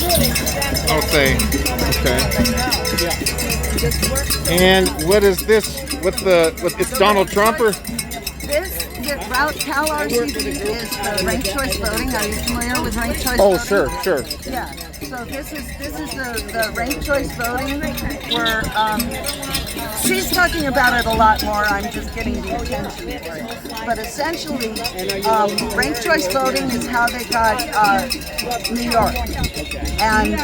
I'll say. Okay. And what is this? It's Donald Trump or? This Cal RCV is ranked choice voting. Are you familiar with ranked choice Oh, voting? sure. Yeah. So this is the ranked choice voting where she's talking about it a lot more. I'm just getting the attention for it. But essentially, ranked choice voting is how they got New York, and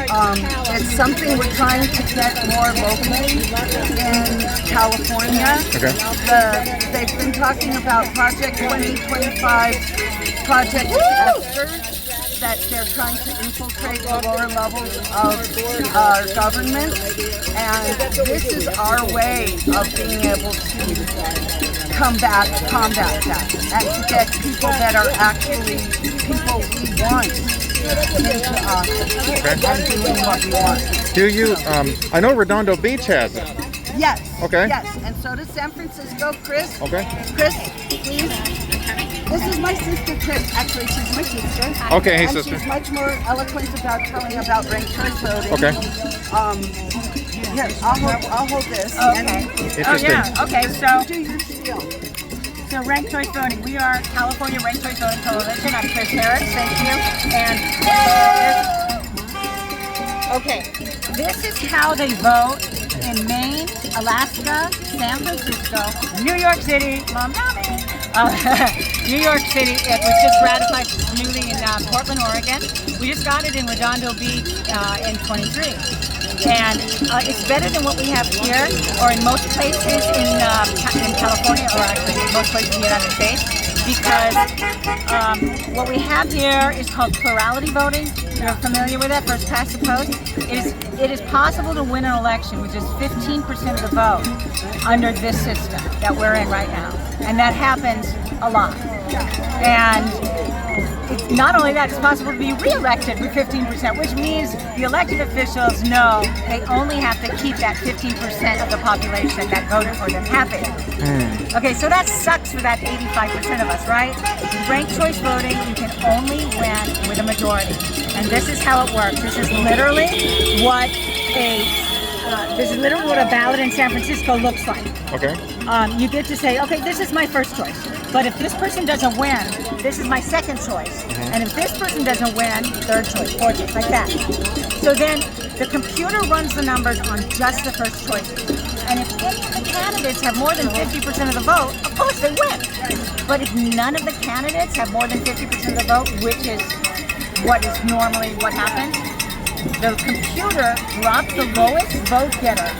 it's something we're trying to get more locally in California. Okay. They've been talking about Project 2025, Project Esther, that they're trying to infiltrate the lower levels of our government, and this is our way of being able to combat that, and to get people that are actually people we want into office and doing what we want. Do you? I know Redondo Beach has it. Yes. Okay. Yes, and so does San Francisco. Chris. Okay. Chris, please. This is my sister, Chris. Actually, she's my sister. Okay, hey, and sister. She's much more eloquent about telling about ranked choice voting. Okay. Here, I'll hold this. Okay. Interesting. Okay, so Do your spiel. ranked choice voting. We are California Ranked Choice Voting Coalition. I'm Chris Harris. Thank you. And okay, this is how they vote in Maine, Alaska, San Francisco, New York City, Mamdani. New York City, it was just ratified newly in Portland, Oregon. We just got it in Redondo Beach in 23. And it's better than what we have here or in most places in California, or actually in most places in the United States, because what we have here is called plurality voting. You're familiar with it, first past the post. It is possible to win an election with just 15% of the vote under this system that we're in right now. And that happens a lot. And it's not only that, it's possible to be re-elected with 15%, which means the elected officials know they only have to keep that 15% of the population that voted for them happy. Okay, so that sucks for that 85% of us, right? Ranked choice voting, you can only win with a majority. And this is how it works. This is literally what a ballot in San Francisco looks like. Okay. You get to say, okay, this is my first choice. But if this person doesn't win, this is my second choice. And if this person doesn't win, third choice, fourth choice, like that. So then the computer runs the numbers on just the first choices. And if any of the candidates have more than 50% of the vote, of course they win. But if none of the candidates have more than 50% of the vote, which is what is normally what happens, the computer drops the lowest vote getter,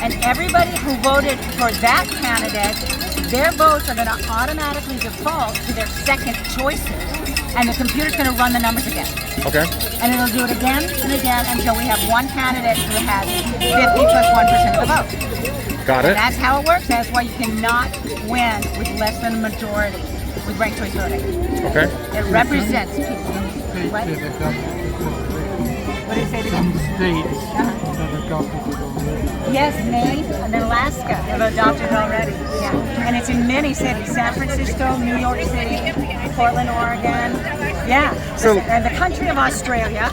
and everybody who voted for that candidate, their votes are going to automatically default to their second choices, and the computer's going to run the numbers again. Okay. And it'll do it again and again until we have one candidate who has 50 plus 1% of the vote. Got it. And that's how it works. That's why you cannot win with less than a majority with ranked choice voting. Okay. It represents people. What? What did it say again? States that adopted it already. Yes, Maine and then Alaska have adopted it already. Yeah, and it's in many cities: San Francisco, New York City, Portland, Oregon. Yeah. So- and the country of Australia.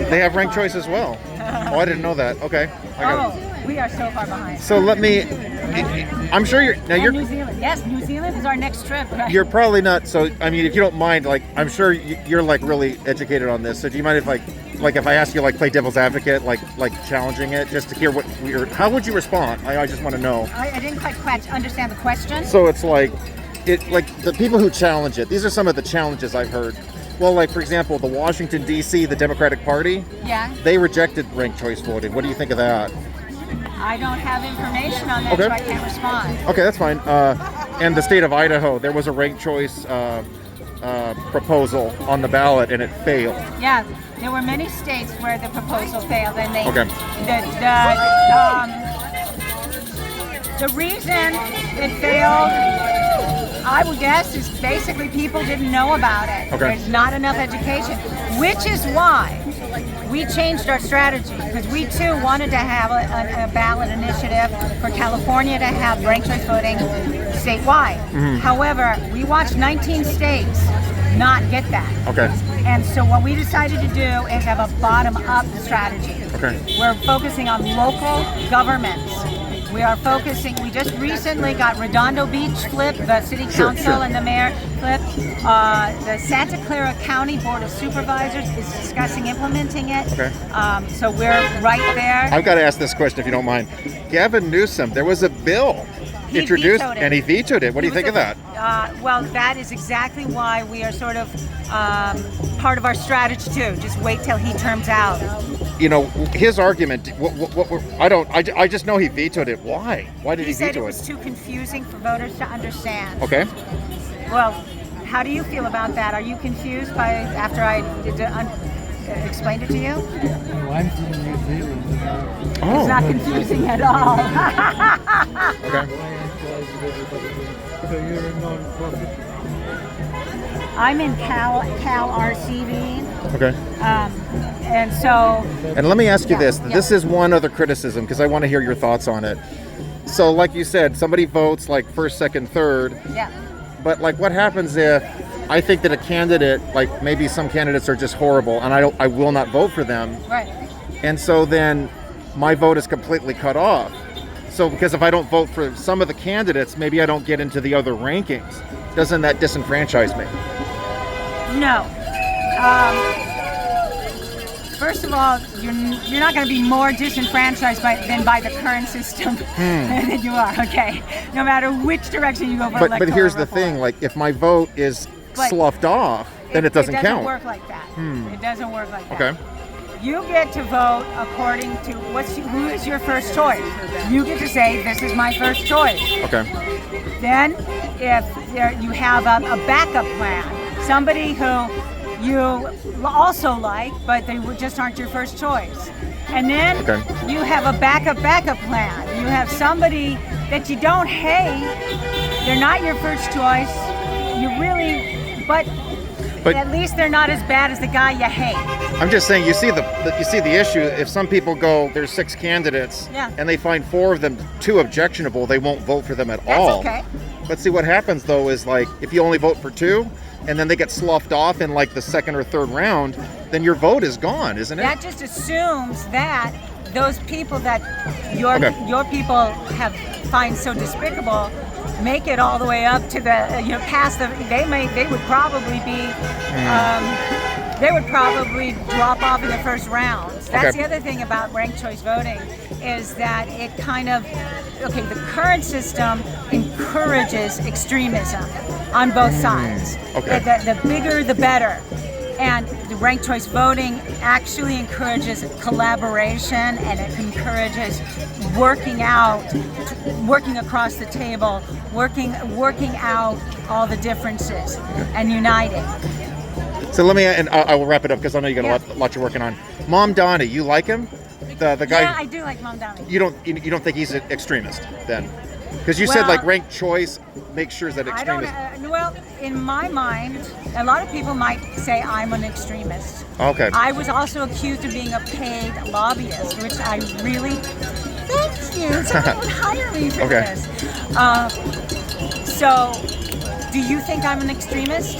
They have ranked choice as well. Oh, I didn't know that. Okay. I got it. We are so far behind. So let me. I'm sure you're now. And You're New Zealand. Yes, New Zealand is our next trip. Right? you're probably not. So I mean, if you don't mind, like I'm sure you're like really educated on this. So do you mind if like if I ask you like play devil's advocate, like challenging it, just to hear what how would you respond? I just want to know. I didn't quite understand the question. So it's like the people who challenge it. These are some of the challenges I've heard. Well, like for example, the Washington D.C. the Democratic Party. Yeah. They rejected ranked choice voting. What do you think of that? I don't have information on that, Okay. so I can't respond. Okay, that's fine. And the state of Idaho, there was a ranked choice proposal on the ballot, and it failed. Yeah, there were many states where the proposal failed, and they Okay. the reason it failed, I would guess, is basically people didn't know about it. Okay. There's not enough education, which is why we changed our strategy, because we too wanted to have a ballot initiative for California to have ranked choice voting statewide. However, we watched 19 states not get that. Okay. And so what we decided to do is have a bottom-up strategy. Okay. We're focusing on local governments. We are focusing, we just recently got Redondo Beach flipped, the city council and the mayor flipped. The Santa Clara County Board of Supervisors is discussing implementing it. Okay. So we're right there. I've got to ask this question if you don't mind. Gavin Newsom, there was a bill introduced and he vetoed it. What do you think of that? Well, that is exactly why we are sort of part of our strategy too. Just wait till he terms out. You know, his argument. I just know he vetoed it. Why? Why did he veto it? He said it was too confusing for voters to understand. Okay. Well, how do you feel about that? Are you confused after I explained it to you? No, I'm from New Zealand. It's not confusing at all. Okay. So you're a non-profit? I'm in Cal RCV. Okay. And so. And let me ask you this. This is one other criticism because I want to hear your thoughts on it. So, like you said, somebody votes like first, second, third. Yeah. But like, what happens if I think that a candidate, like maybe some candidates are just horrible, and I will not vote for them. Right. And so then my vote is completely cut off. So because if I don't vote for some of the candidates, maybe I don't get into the other rankings. Doesn't that disenfranchise me? No. First of all, you're not going to be more disenfranchised than by the current system than you are. Okay. No matter which direction you go for. But here's the thing: like, if my vote is sloughed off, then it doesn't count. It doesn't work like that. It doesn't work like that. Okay. You get to vote according to who is your first choice. You get to say, this is my first choice. Okay. Then, if you have a backup plan, somebody who you also like, but they just aren't your first choice. And then you have a backup plan. You have somebody that you don't hate. They're not your first choice. But at least they're not as bad as the guy you hate. I'm just saying, you see the issue. If some people go, there's 6 candidates, and they find 4 of them too objectionable, they won't vote for them at all. That's okay. But see, what happens though is, like, if you only vote for 2, and then they get sloughed off in like the second or third round, then your vote is gone, isn't it? That just assumes that those people that your people find so despicable make it all the way up to the past the they would probably drop off in the first rounds. That's the other thing about ranked choice voting, is that it kind of the current system encourages extremism on both sides. The bigger the better. And the ranked choice voting actually encourages collaboration, and it encourages working across the table, working out all the differences and uniting. So let me, and I will wrap it up because I know you got a lot you're working on. Mamdani, you like him? The guy? Yeah, I do like Mamdani. You don't think he's an extremist then? Because you said like ranked choice makes sure that extremists. Well, in my mind, a lot of people might say I'm an extremist. Okay. I was also accused of being a paid lobbyist, which I really thank you. Someone would hire me for this. So, do you think I'm an extremist?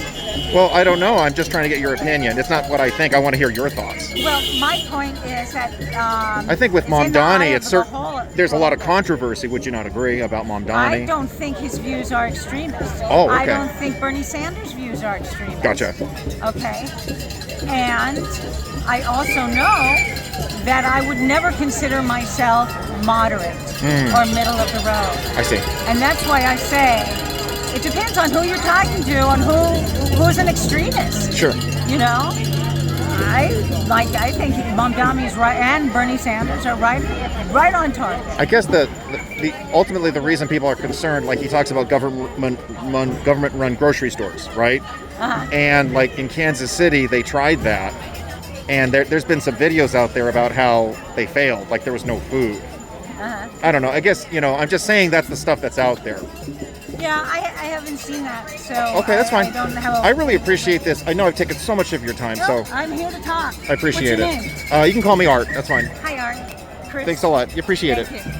Well, I don't know. I'm just trying to get your opinion. It's not what I think. I want to hear your thoughts. Well, my point is that I think with Mamdani, there's a lot of controversy. Would you not agree about Mamdani? I don't think his views are extremist. Oh, okay. I don't think Bernie Sanders' views are extremist. Gotcha. Okay. And I also know that I would never consider myself moderate or middle of the road. I see. And that's why I say it depends on who you're talking to, on who's an extremist. Sure. You know, I think Mamdani's right, and Bernie Sanders are right on target. I guess the ultimately the reason people are concerned, like he talks about government-run grocery stores, right? And like in Kansas City, they tried that, and there's been some videos out there about how they failed, like there was no food. I don't know. I guess I'm just saying that's the stuff that's out there. Yeah, I haven't seen that, so okay, that's fine. I don't have I really appreciate this. I know I've taken so much of your time, so I'm here to talk. I appreciate What's your it. name? You can call me Art. That's fine. Hi, Art. Chris. Thanks a lot. You appreciate it. Thank you.